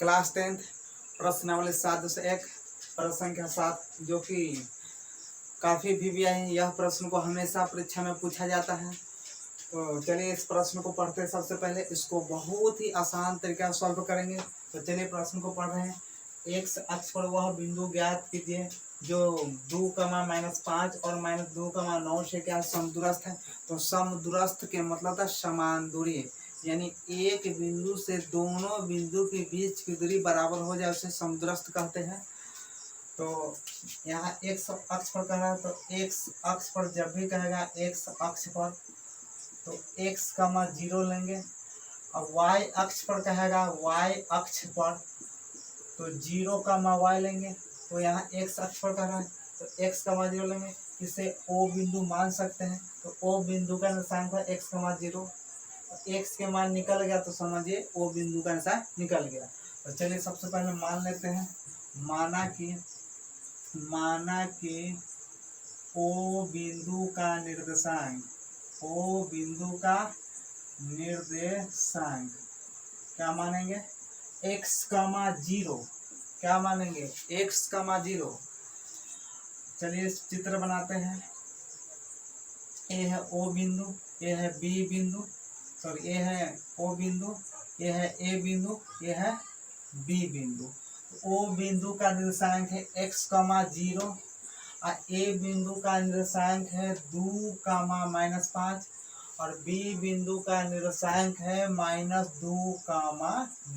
Class 10th प्रश्नावली 7-1 प्रश्न संख्या 7 जो कि काफी भी है। यह प्रश्न को हमेशा परीक्षा में पूछा जाता है। तो चलिए इस प्रश्न को पढ़ते हैं। सबसे पहले इसको बहुत ही आसान तरीका से सॉल्व करेंगे। तो चलिए प्रश्न को पढ़ रहे हैं। एक्स अक्ष पर वह बिंदु ज्ञात कीजिए जो 2, -5 और -2, 9 से क्या समदूरस्थ है। तो समदूरस्थ के मतलब था समान दूरी, यानी एक बिंदु से दोनों बिंदु के बीच की दूरी बराबर हो जाए उसे समदूरस्थ कहते हैं। तो यहाँ एक्स अक्ष पर कह रहा है, तो एक्स अक्ष पर जब भी कहेगा एक्स अक्ष पर तो एक्स का 0 लेंगे। अब वाई अक्ष पर कहेगा वाई अक्ष पर तो 0 का y लेंगे। तो यहाँ एक्स अक्ष पर कह रहा है तो एक्स का 0 लेंगे। इसे ओ बिंदु मान सकते हैं। तो ओ बिंदु का निशान था एक्स का 0। एक्स के मान निकल गया तो समझिए ओ बिंदु का निशान निकल गया। तो चलिए सबसे पहले मान लेते हैं। माना कि ओ बिंदु का निर्देशांक क्या मानेंगे एक्स कामा 0। क्या मानेंगे एक्स कामा 0। चलिए चित्र बनाते हैं। ये है ओ बिंदु, ये है बी बिंदु, सॉरी ये है ओ बिंदु, ये है ए बिंदु, ये है बी बिंदु। ओ बिंदु का निर्देशांक है x, 0 और ए बिंदु का निर्देशांक है 2, -5 और बी बिंदु का निर्देशांक है -2,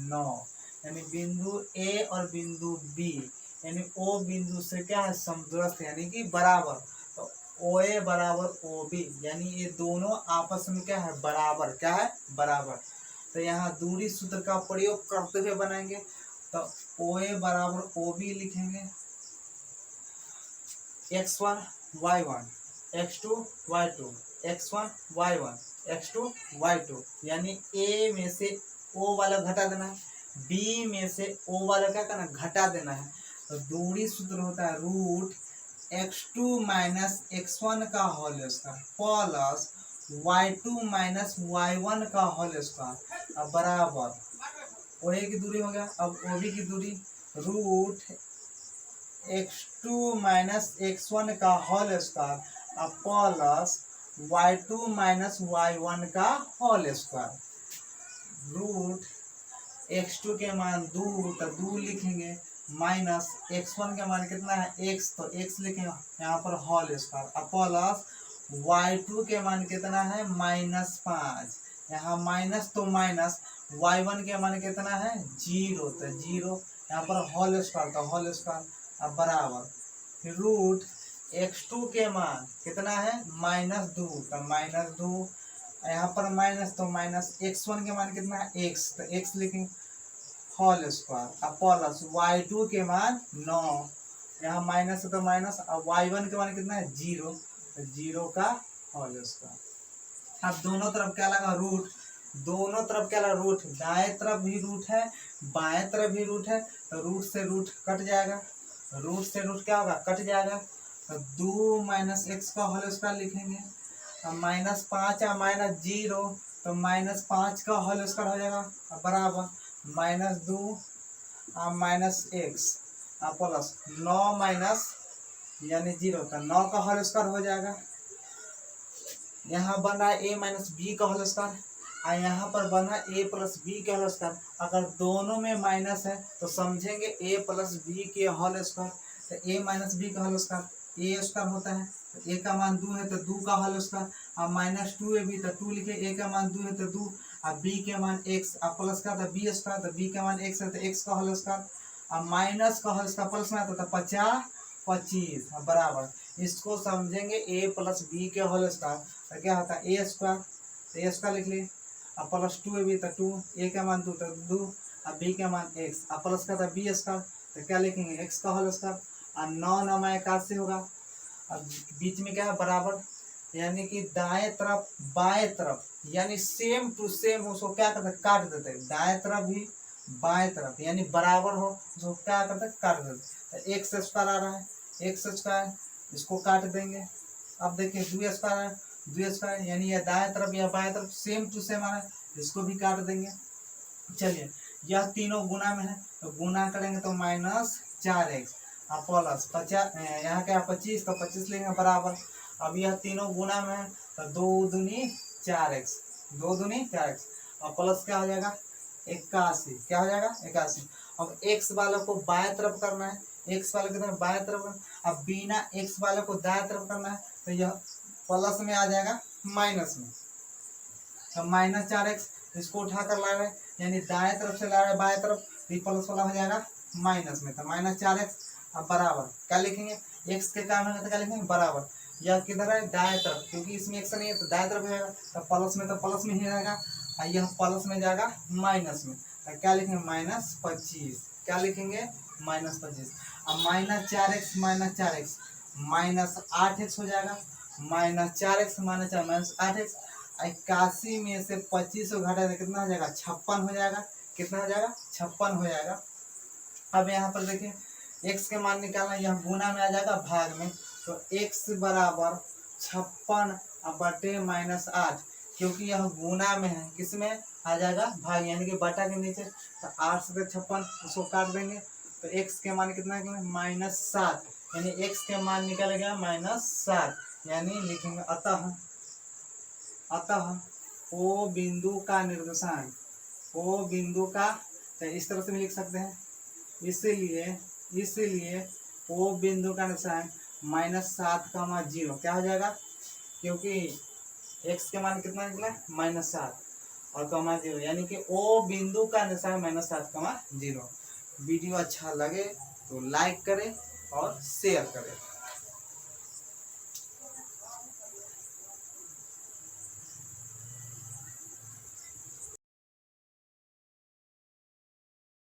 9। यानी बिंदु ए और बिंदु बी यानी ओ बिंदु से क्या है समदूरस्थ यानी कि बराबर। तो ओ ए बराबर ओ बी यानी ये दोनों आपस में क्या है बराबर। क्या है बराबर। तो यहाँ दूरी सूत्र का प्रयोग करते हुए बनाएंगे। तो ओ ए बराबर ओ बी लिखेंगे। x1 y1 x2 y2 x1 y1 x2 y2 यानी a में से o वाला घटा देना है, b में से o वाला क्या करना घटा देना है। तो दूरी सूत्र होता है √x2 - x1 का whole square plus y2 - y1 का होल स्क्वायर बराबर ओ ए की दूरी हो गया। अब ओ बी की दूरी √x2 - x1 का whole square plus y2 - y1 का होल स्क्वायर। √x2 के मान 2 तो 2 लिखेंगे माइनस x1 के मान कितना है x तो x लिखेंगे यहाँ पर होल स्क्वायर प्लस y2 के मान कितना है -5 यहाँ माइनस तो माइनस y1 के मान कितना है 0 तो 0 यहाँ पर होल स्क्वायर तो होल स्क्वायर बराबर √x2 के मान कितना है -2 तो -2 यहाँ पर माइनस तो माइनस x1 के मान कितना है x तो x लिखेंगे होल स्क्वायर प्लस y2 के मान 9 यहाँ माइनस तो माइनस अब y1 के मान कितना है 0 तो 0 का होल स्क्वायर। अब दोनों तरफ क्या लगा रूट, दोनों तरफ क्या लगा रूट, दाएं तरफ भी रूट है बाएं तरफ भी रूट है तो रूट से रूट कट जाएगा, रूट से रूट क्या होगा कट जाएगा। तो 2 - x का होल स्क्वायर लिखेंगे। अब -5 या -0 तो -5 का होल स्क्वायर हो जाएगा बराबर -2 -x प्लस 9 माइनस यानी 0 का 9 का होल स्क्वायर हो जाएगा। यहाँ बन रहा है a - b का होल स्क्वायर और यहाँ पर बन रहा है a + b का होल स्क्वायर। अगर दोनों में माइनस है तो समझेंगे a + b के होल स्क्वायर। तो a - b का होल स्क्वायर a स्क्वायर होता है तो a का मान 2 है तो 2 का होल स्क्वायर और -2ab तो 2 लिखे a का मान 2 है तो 2 और b के मान x प्लस का तो b स्क्वायर तो b का मान x है तो x का होल स्क्वायर और माइनस का होल स्क्वायर प्लस में आता तो 25 बराबर। इसको समझेंगे a + b के होल स्क्वायर तो क्या होता है a स्क्वायर तो a स्क्वायर लिख लिए और प्लस 2ab तो 2 a का मान 2 तो 2 और b का मान x और प्लस का था b स्क्वायर तो क्या लिखेंगे x का होल स्क्वायर और 9 9 81 होगा। अब बीच में क्या है बराबर यानी कि दाएं तरफ बाएं तरफ यानी सेम टू सेम उसको क्या करते काट देते दाएं तरफ भी बाएं तरफ यानी बराबर हो उसको क्या करते काट देते। तो एक्स स्क्वायर आ रहा है एक्स स्क्वायर इसको काट देंगे। अब देखिए 2 स्क्वायर है 2 स्क्वायर यानी यह दाएं तरफ या बाएं तरफ सेम टू सेम आ रहा है इसको भी काट देंगे। चलिए यह तीनों गुना में है तो गुना करेंगे तो -4x और प्लस 50, यहाँ क्या 25 तो 25 लेंगे बराबर। अब यह तीनों गुना में है तो 2 दूनी 4x, 2 दूनी 4x और प्लस क्या हो जाएगा 81, क्या हो जाएगा 81। अब x वाला को बाएं तरफ करना है, x वाले की तरफ बाएं तरफ करना है। अब बिना x वाले को दाएं तरफ करना है तो यह प्लस में आ जाएगा माइनस में, तो -4x इसको उठा कर ला रहे हैं यानी दाएं तरफ से ला रहे हैं बाएं तरफ, तो प्लस वाला हो जाएगा माइनस में, तो -4x। अब बराबर क्या लिखेंगे, x के काम है तो क्या लिखेंगे बराबर, यह किधर है दाएं तरफ, क्योंकि इसमें x नहीं है तो दाएं तरफ जाएगा, तो प्लस में तो प्लस में ही रहेगा और यह प्लस में जाएगा माइनस में, तो क्या लिखेंगे -25, क्या लिखेंगे -25। अब -4x -8x हो जाएगा, -4x -8x, 81 में से 25 को घटा तो कितना हो जाएगा 56 हो जाएगा, कितना हो जाएगा 56 हो जाएगा। अब यहाँ पर देखिए x के मान निकालना, यह गुना में आ जाएगा भाग में, तो x बराबर 56 बटे -8, क्योंकि यह गुना में है किसमें आ जाएगा भाग यानी कि बटा के नीचे, तो 8 से 56 उसको काट देंगे तो x के मान कितना निकलेगा -7, यानी x के मान निकल गया -7, यानी लिखेंगे अतः ओ बिंदु का निर्देशांक, ओ बिंदु का, तो इस तरह से भी लिख सकते हैं, इसलिए ओ बिंदु का निर्देशांक -7, क्या हो जाएगा, क्योंकि x के मान कितना निकला -7 और -0, यानी कि ओ बिंदु का निर्देशांक -7, वीडियो अच्छा लगे तो लाइक करें और शेयर करें।